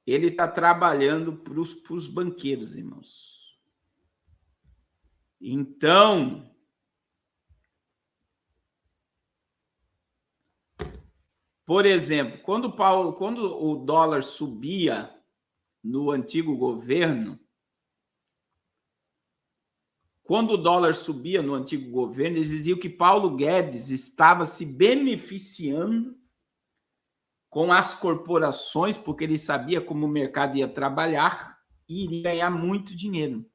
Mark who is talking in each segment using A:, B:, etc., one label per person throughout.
A: Ele está trabalhando para os banqueiros, irmãos. Então, por exemplo, quando o dólar subia no antigo governo, eles diziam que Paulo Guedes estava se beneficiando com as corporações, porque ele sabia como o mercado ia trabalhar e iria ganhar muito dinheiro.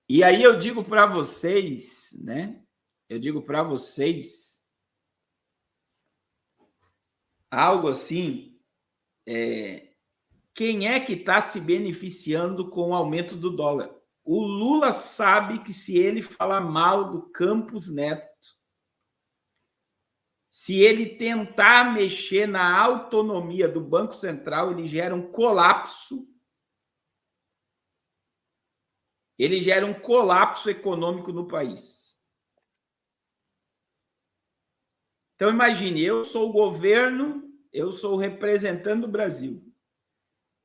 A: E aí eu digo para vocês, né? Algo assim, quem é que está se beneficiando com o aumento do dólar? O Lula sabe que se ele falar mal do Campos Neto, se ele tentar mexer na autonomia do Banco Central, ele gera um colapso. Ele gera um colapso econômico no país. Então, imagine, eu sou o governo, eu sou o representante do Brasil.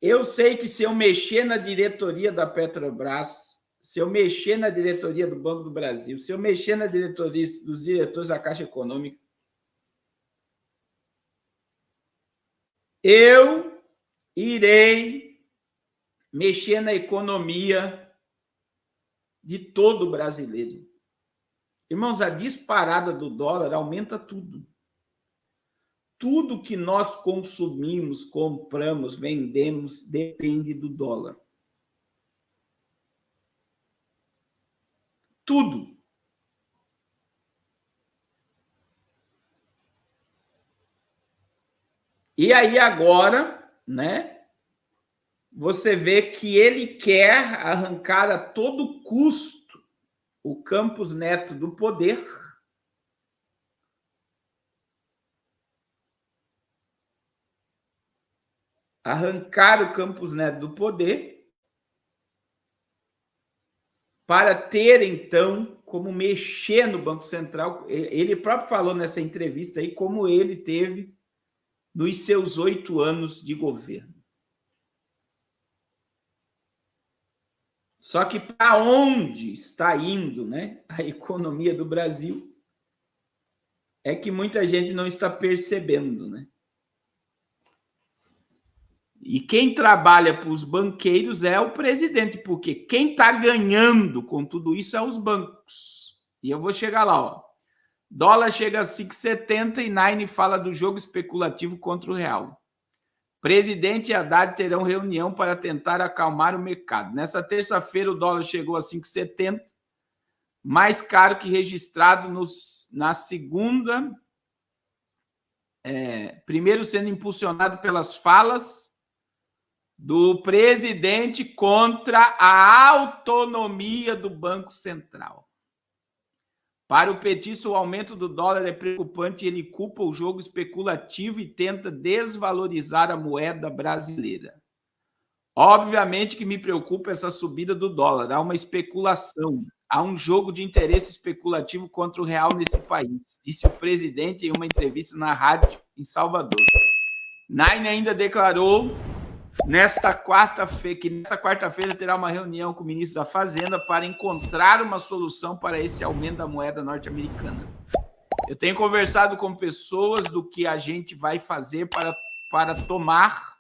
A: Eu sei que se eu mexer na diretoria da Petrobras, se eu mexer na diretoria do Banco do Brasil, se eu mexer na diretoria dos diretores da Caixa Econômica, eu irei mexer na economia de todo brasileiro. Irmãos, a disparada do dólar aumenta tudo. Tudo que nós consumimos, compramos, vendemos, depende do dólar. Tudo. E aí agora, né? Você vê que ele quer arrancar a todo custo o Campos Neto do poder. Arrancar o Campos Neto do poder para ter, então, como mexer no Banco Central. Ele próprio falou nessa entrevista aí como ele teve nos seus 8 anos de governo. Só que para onde está indo, né, a economia do Brasil é que muita gente não está percebendo, né? E quem trabalha para os banqueiros é o presidente, porque quem está ganhando com tudo isso é os bancos. E eu vou chegar lá, ó. Dólar chega a 5,70 e Nine fala do jogo especulativo contra o real. Presidente e Haddad terão reunião para tentar acalmar o mercado. Nessa terça-feira, o dólar chegou a 5,70, mais caro que registrado na segunda, primeiro sendo impulsionado pelas falas do presidente contra a autonomia do Banco Central. Para o petista, o aumento do dólar é preocupante e ele culpa o jogo especulativo e tenta desvalorizar a moeda brasileira. Obviamente que me preocupa essa subida do dólar. Há uma especulação, há um jogo de interesse especulativo contra o real nesse país, disse o presidente em uma entrevista na rádio em Salvador. Nine ainda declarou nesta quarta-feira terá uma reunião com o ministro da Fazenda para encontrar uma solução para esse aumento da moeda norte-americana. Eu tenho conversado com pessoas do que a gente vai fazer para tomar.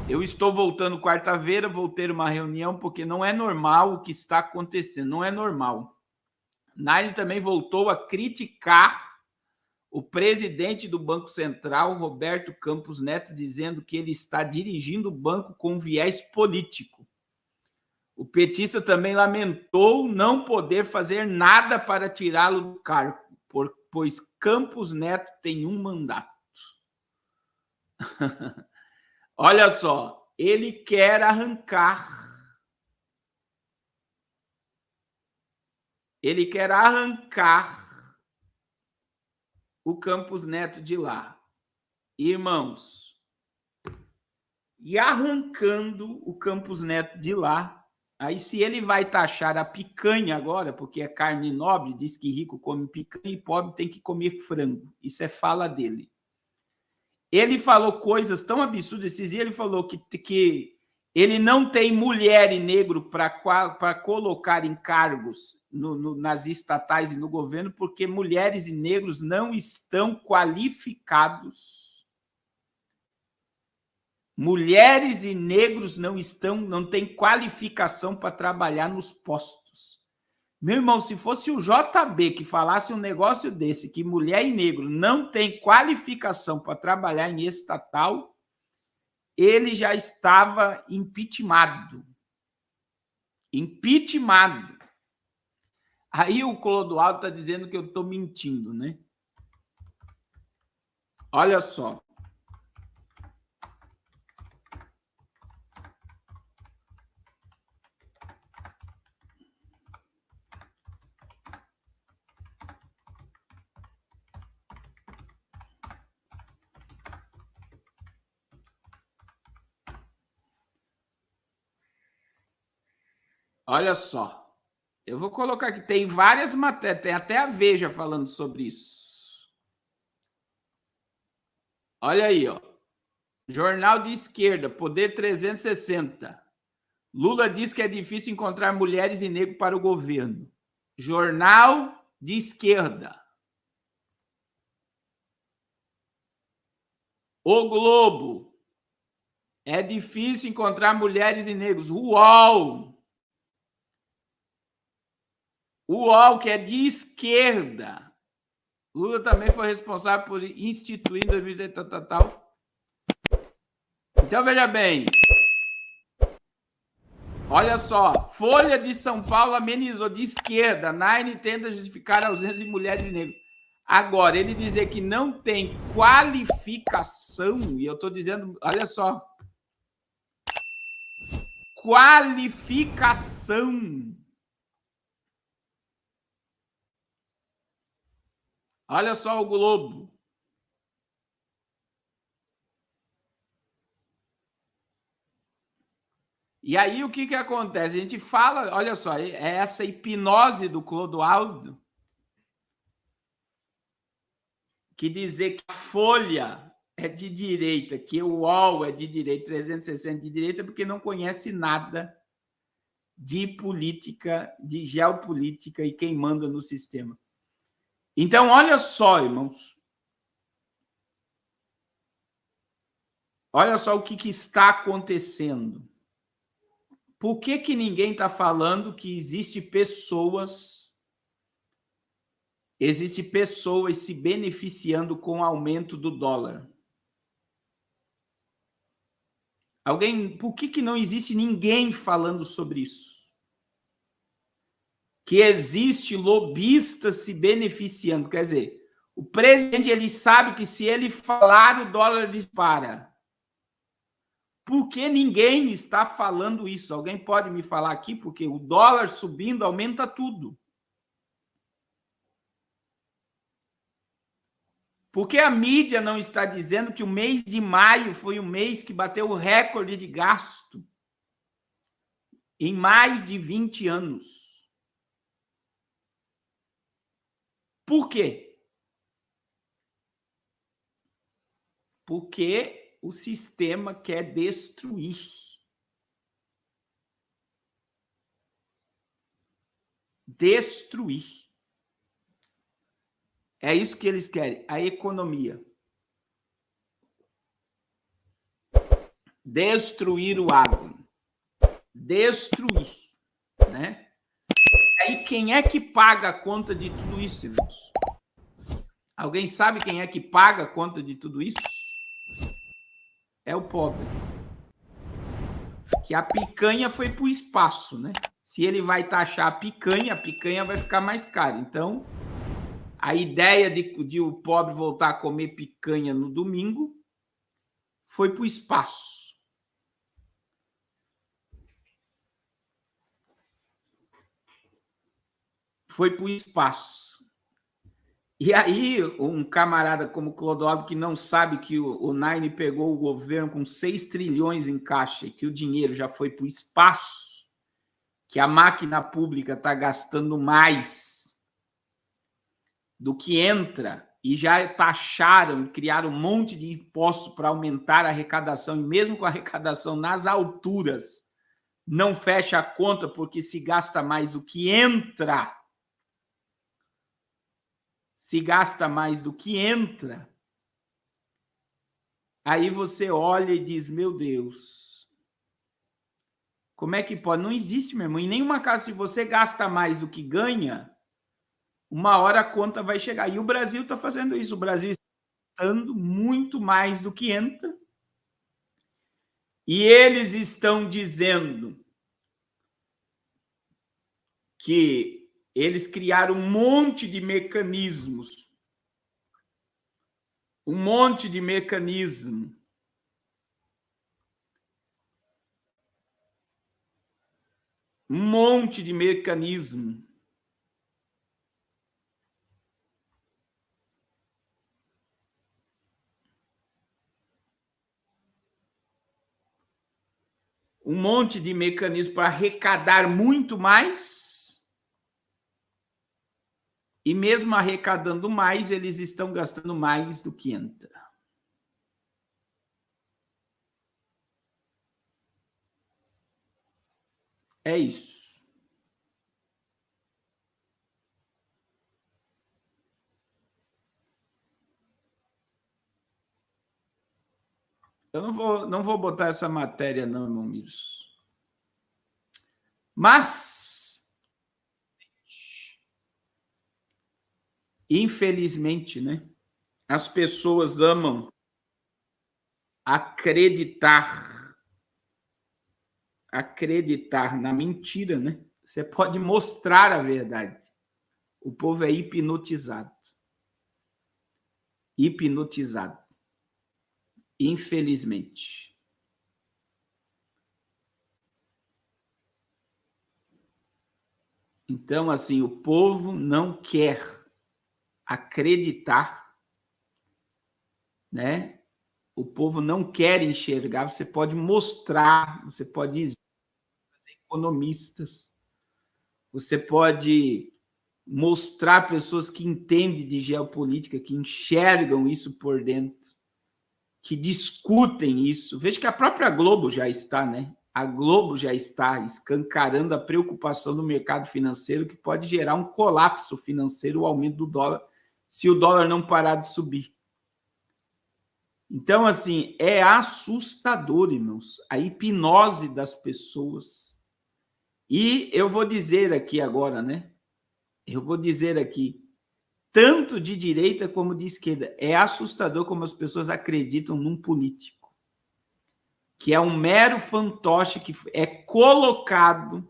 A: Eu estou voltando quarta-feira, vou ter uma reunião, porque não é normal o que está acontecendo, não é normal. Nine também voltou a criticar o presidente do Banco Central, Roberto Campos Neto, dizendo que ele está dirigindo o banco com viés político. O petista também lamentou não poder fazer nada para tirá-lo do cargo, pois Campos Neto tem um mandato. Olha só, ele quer arrancar. Ele quer arrancar o Campos Neto de lá. Irmãos, e arrancando o Campos Neto de lá, aí se ele vai taxar a picanha agora, porque é carne nobre, diz que rico come picanha e pobre tem que comer frango. Isso é fala dele. Ele falou coisas tão absurdas. Esses dias ele falou que ele não tem mulher e negro para colocar em cargos nas estatais e no governo, porque mulheres e negros não estão qualificados. Mulheres e negros não têm qualificação para trabalhar nos postos. Meu irmão, se fosse o JB que falasse um negócio desse, que mulher e negro não tem qualificação para trabalhar em estatal, ele já estava impeachmentado. Impeachmentado. Aí o Clodoaldo está dizendo que eu estou mentindo, né? Olha só. Olha só. Eu vou colocar aqui, tem várias matérias, tem até a Veja falando sobre isso. Olha aí, ó. Jornal de Esquerda, Poder 360. Lula diz que é difícil encontrar mulheres e negros para o governo. Jornal de Esquerda. O Globo. É difícil encontrar mulheres e negros. UOL. O UOL, que é de esquerda. Lula também foi responsável por instituir em 2018 tal. Então, veja bem. Olha só. Folha de São Paulo amenizou de esquerda. Nine tenta justificar a ausência de mulheres e negros. Agora, ele dizer que não tem qualificação, e eu estou dizendo, olha só. Qualificação. Olha só o Globo. E aí o que acontece? A gente fala, olha só, é essa hipnose do Clodoaldo que dizer que a Folha é de direita, que o UOL é de direita, 360 de direita, porque não conhece nada de política, de geopolítica e quem manda no sistema. Então, olha só, irmãos. Olha só o que está acontecendo. Por que ninguém está falando que existem pessoas se beneficiando com o aumento do dólar? Por que não existe ninguém falando sobre isso? Que existe lobistas se beneficiando. Quer dizer, o presidente ele sabe que se ele falar, o dólar dispara. Por que ninguém está falando isso? Alguém pode me falar aqui? Porque o dólar subindo aumenta tudo. Por que a mídia não está dizendo que o mês de maio foi o mês que bateu o recorde de gasto em mais de 20 anos? Por quê? Porque o sistema quer destruir. Destruir. É isso que eles querem, a economia. Destruir o agro. Destruir, né? Aí quem é que paga a conta de tudo isso, irmãos? Alguém sabe quem é que paga a conta de tudo isso? É o pobre. Que a picanha foi para o espaço, né? Se ele vai taxar a picanha vai ficar mais cara. Então, a ideia de o pobre voltar a comer picanha no domingo foi para o espaço. Foi para o espaço. E aí, um camarada como Clodoaldo, que não sabe que o Nine pegou o governo com 6 trilhões em caixa e que o dinheiro já foi para o espaço, que a máquina pública está gastando mais do que entra e já taxaram, criaram um monte de impostos para aumentar a arrecadação, e mesmo com a arrecadação nas alturas, não fecha a conta porque se gasta mais do que entra. Se gasta mais do que entra. Aí você olha e diz, meu Deus, como é que pode? Não existe, meu irmão. Em nenhuma casa, se você gasta mais do que ganha, uma hora a conta vai chegar. E o Brasil está fazendo isso. O Brasil está gastando muito mais do que entra. E eles estão dizendo que eles criaram um monte de mecanismos. Um monte de mecanismo. Um monte de mecanismo. Um monte de mecanismo para arrecadar muito mais. E mesmo arrecadando mais, eles estão gastando mais do que entra. É isso. Eu não vou botar essa matéria, não, irmão Miros. Mas, infelizmente, né? As pessoas amam acreditar na mentira, né? Você pode mostrar a verdade. O povo é hipnotizado. Hipnotizado. Infelizmente. Então, assim, o povo não quer acreditar, né? O povo não quer enxergar. Você pode mostrar, você pode dizer economistas, você pode mostrar pessoas que entendem de geopolítica, que enxergam isso por dentro, que discutem isso. Veja que a própria Globo já está, né? A Globo já está escancarando a preocupação do mercado financeiro que pode gerar um colapso financeiro, o aumento do dólar, se o dólar não parar de subir. Então, assim, é assustador, irmãos, a hipnose das pessoas. E eu vou dizer aqui agora, né? Eu vou dizer aqui, tanto de direita como de esquerda, é assustador como as pessoas acreditam num político, que é um mero fantoche que é colocado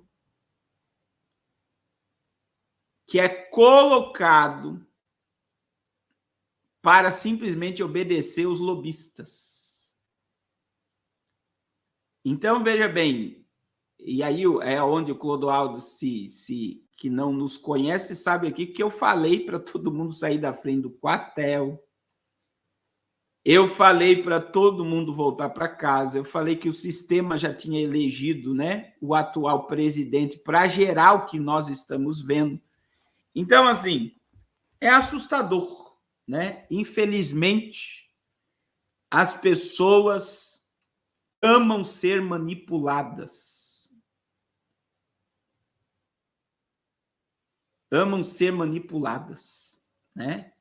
A: para simplesmente obedecer os lobistas. Então, veja bem, e aí é onde o Clodoaldo que não nos conhece sabe aqui que eu falei para todo mundo sair da frente do quartel. Eu falei para todo mundo voltar para casa. Eu falei que o sistema já tinha elegido, né, o atual presidente para gerar o que nós estamos vendo. Então, assim, é assustador, né? Infelizmente, as pessoas amam ser manipuladas. Amam ser manipuladas, né?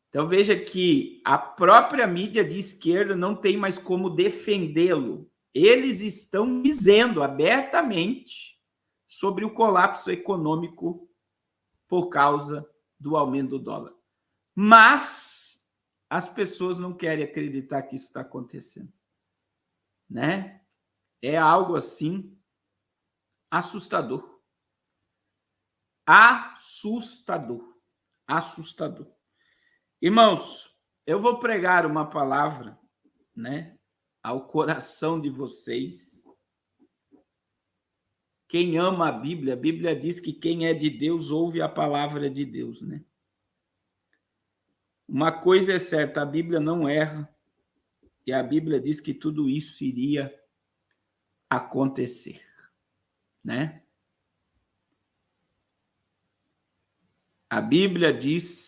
A: Então veja que a própria mídia de esquerda não tem mais como defendê-lo. Eles estão dizendo abertamente sobre o colapso econômico por causa do aumento do dólar. Mas as pessoas não querem acreditar que isso está acontecendo, né? É algo assim assustador. Assustador. Assustador. Irmãos, eu vou pregar uma palavra, né, ao coração de vocês. Quem ama a Bíblia diz que quem é de Deus ouve a palavra de Deus, né? Uma coisa é certa, a Bíblia não erra, e a Bíblia diz que tudo isso iria acontecer, né? A Bíblia diz